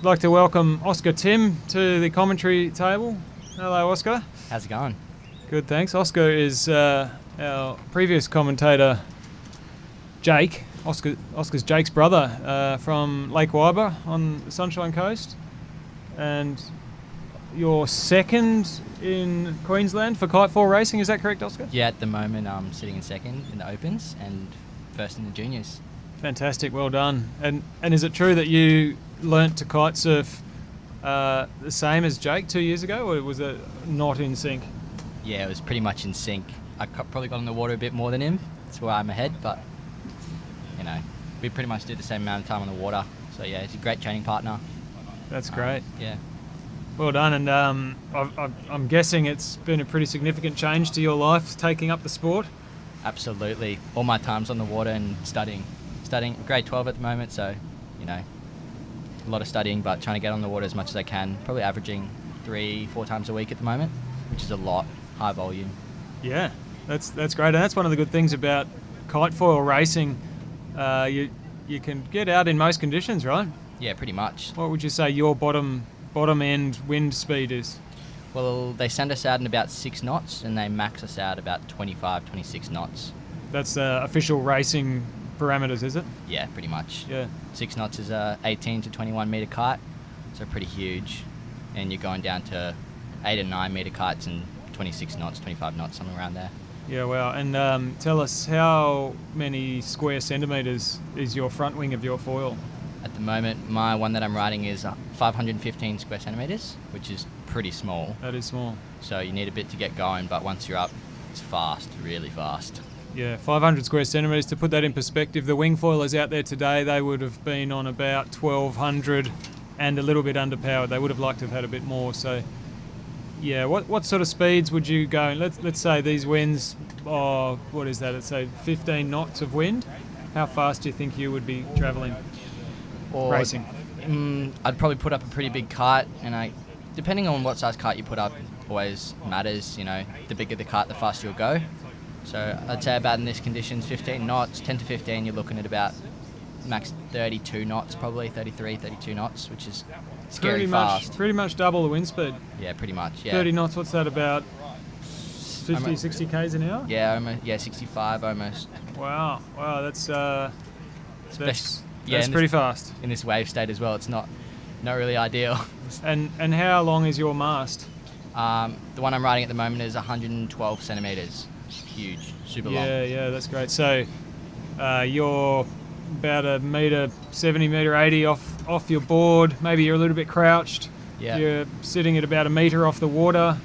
like to welcome Oscar Timm to the commentary table. Hello, Oscar. How's it going? Good, thanks. Oscar is our previous commentator, Jake. Oscar's Jake's brother from Lake Wyber on the Sunshine Coast. And you're second in Queensland for Kite Foil Racing, is that correct, Oscar? Yeah, at the moment I'm sitting in second in the Opens and first in the Juniors. Fantastic, well done. And is it true that you learnt to kite surf the same as Jake 2 years ago, or was it not in sync? Yeah, it was pretty much in sync. I probably got in the water a bit more than him. That's why I'm ahead, but you know, we pretty much did the same amount of time on the water. So yeah, he's a great training partner. That's great. Yeah. Well done, and I'm guessing it's been a pretty significant change to your life taking up the sport. Absolutely. All my time's on the water and studying grade 12 at the moment, so you know, a lot of studying, but trying to get on the water as much as I can. Probably averaging 3-4 times a week at the moment, which is a lot, high volume. Yeah, that's great, and that's one of the good things about kite foil racing. You can get out in most conditions, right? Yeah, pretty much. What would you say your bottom end wind speed is? Well, they send us out in about 6 knots and they max us out about 25, 26 knots. That's official racing parameters, is it? Yeah, pretty much. Yeah. 6 knots is a 18 to 21 metre kite, so pretty huge. And you're going down to 8 and 9 metre kites and 26 knots, 25 knots, something around there. Yeah, wow. And tell us, how many square centimetres is your front wing of your foil? At the moment, my one that I'm riding is 515 square centimetres, which is pretty small. That is small. So you need a bit to get going, but once you're up, it's fast, really fast. Yeah, 500 square centimetres. To put that in perspective, the wing foilers out there today, they would have been on about 1,200 and a little bit underpowered. They would have liked to have had a bit more. So, yeah, what sort of speeds would you go? Let's say these winds, what is that? Let's say 15 knots of wind. How fast do you think you would be travelling? Racing? I'd probably put up a pretty big kite, and depending on what size kite you put up, always matters. You know, the bigger the kite, the faster you'll go. So I'd say about in this conditions, 15 knots, 10 to 15, you're looking at about max 32 knots, probably 33, 32 knots, which is scary fast. Pretty much double the wind speed. Yeah, pretty much. Yeah. 30 knots. What's that, about 50, 60 k's an hour? Yeah, almost. Yeah, 65 almost. Wow, that's Yeah, pretty fast. In this wave state as well, it's not really ideal. And how long is your mast? The one I'm riding at the moment is 112 centimetres. Huge, super long. Yeah, that's great. So you're about a metre, 70 metre 80 off your board. Maybe you're a little bit crouched. Yeah. You're sitting at about a metre off the water.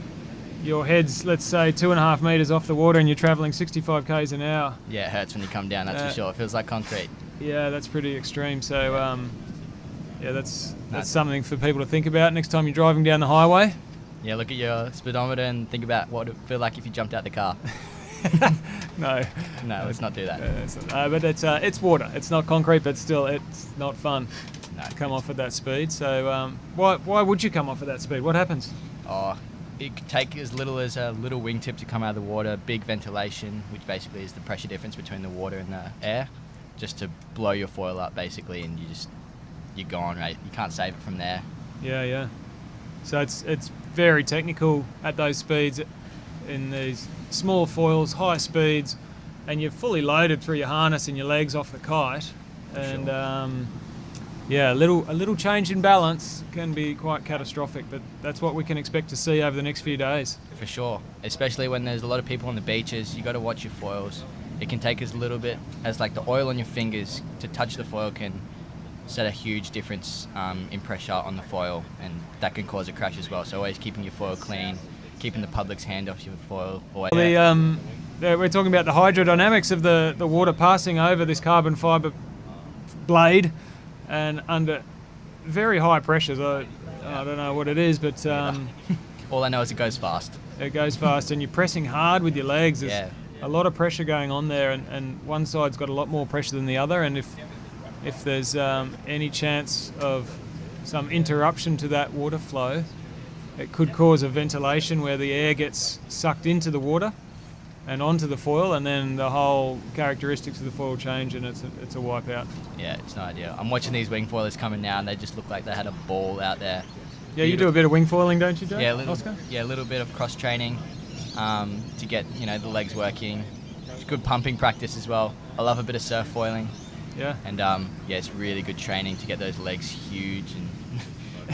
Your head's, let's say, 2.5 metres off the water, and you're travelling 65 k's an hour. Yeah, it hurts when you come down, that's for sure. It feels like concrete. Yeah, that's pretty extreme. So, that's something for people to think about next time you're driving down the highway. Yeah, look at your speedometer and think about what it would feel like if you jumped out the car. No, let's not do that. But it's water. It's not concrete, but still, it's not fun to come off at that speed. So, why would you come off at that speed? What happens? It could take as little as a little wingtip to come out of the water, big ventilation, which basically is the pressure difference between the water and the air, just to blow your foil up basically, and you're gone, right? You can't save it from there. Yeah. So it's very technical at those speeds, in these small foils, high speeds, and you're fully loaded through your harness and your legs off the kite, and sure. A little change in balance can be quite catastrophic, but that's what we can expect to see over the next few days. For sure, especially when there's a lot of people on the beaches. You got to watch your foils. It can take as little bit as like the oil on your fingers to touch the foil can set a huge difference in pressure on the foil, and that can cause a crash as well. So always keeping your foil clean, keeping the public's hand off your foil. We're talking about the hydrodynamics of the water passing over this carbon fibre blade, and under very high pressures. I don't know what it is, but all I know is it goes fast. It goes fast, and you're pressing hard with your legs. There's a lot of pressure going on there, and one side's got a lot more pressure than the other, and if there's any chance of some interruption to that water flow, it could cause a ventilation where the air gets sucked into the water, and onto the foil, and then the whole characteristics of the foil change, and it's a wipeout. Yeah, it's no idea. I'm watching these wing foilers coming now, and they just look like they had a ball out there. Yeah, you do a bit of wing foiling, don't you, Joe? Yeah, a little bit of cross training to get the legs working. It's good pumping practice as well. I love a bit of surf foiling. Yeah. And it's really good training to get those legs huge and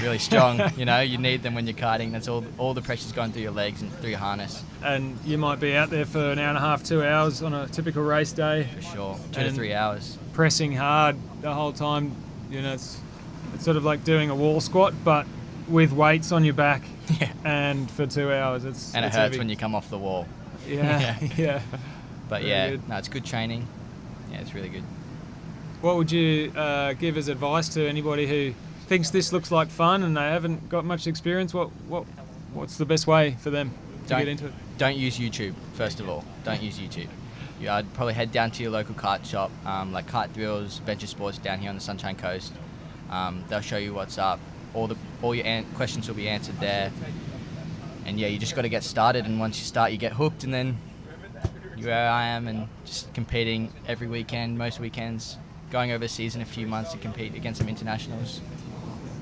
really strong. You need them when you're kiting. That's all the pressure's going through your legs and through your harness. And you might be out there for an hour and a half, 2 hours on a typical race day. For sure, 2 to 3 hours. Pressing hard the whole time. It's sort of like doing a wall squat, but with weights on your back. Yeah. And for 2 hours, it's hurts heavy. when you come off the wall. Yeah, yeah. But it's good training. Yeah, it's really good. What would you give as advice to anybody who thinks this looks like fun and they haven't got much experience? What's the best way for them to get into it? Don't use YouTube, first of all. Don't use YouTube. I'd probably head down to your local kite shop, like Kite Thrills, Venture Sports down here on the Sunshine Coast. They'll show you what's up. All your questions will be answered there. And you just got to get started. And once you start, you get hooked. And then where I am, and just competing every weekend, most weekends. Going overseas in a few months to compete against some internationals.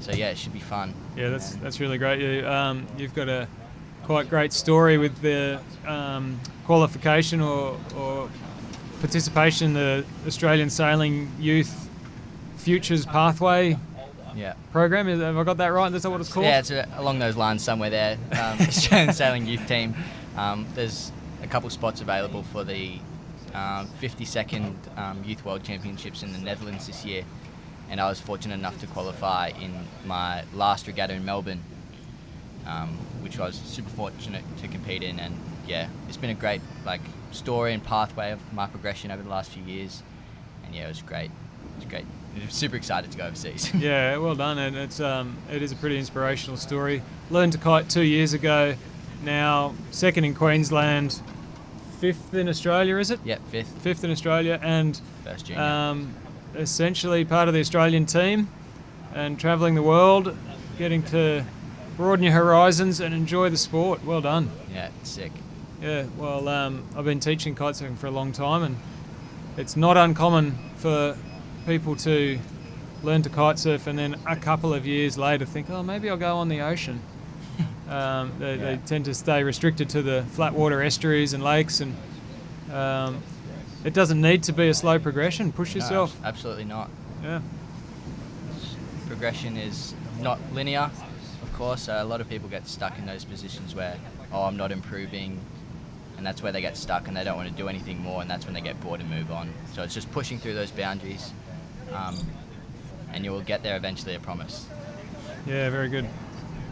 So it should be fun. Yeah, that's really great. You've got a quite great story with the qualification or participation in the Australian Sailing Youth Futures Pathway program. Have I got that right? That's what it's called? Yeah, it's along those lines somewhere there. Australian Sailing Youth Team. There's a couple spots available for the 52nd Youth World Championships in the Netherlands this year, and I was fortunate enough to qualify in my last regatta in Melbourne, which I was super fortunate to compete in. And it's been a great story and pathway of my progression over the last few years, and it was great. It was great. I'm super excited to go overseas. Yeah, well done. And it is a pretty inspirational story. Learned to kite 2 years ago, now second in Queensland, 5th in Australia, is it? Yeah, 5th. 5th in Australia, and first junior. Essentially part of the Australian team, and travelling the world, getting to broaden your horizons and enjoy the sport. Well done. Yeah, sick. Yeah, well, I've been teaching kitesurfing for a long time, and it's not uncommon for people to learn to kitesurf and then a couple of years later think, maybe I'll go on the ocean. They tend to stay restricted to the flat water estuaries and lakes, and it doesn't need to be a slow progression. Push yourself. No, absolutely not. Yeah. Progression is not linear, of course. A lot of people get stuck in those positions where, I'm not improving, and that's where they get stuck and they don't want to do anything more, and that's when they get bored and move on. So it's just pushing through those boundaries, and you will get there eventually, I promise. Yeah, very good.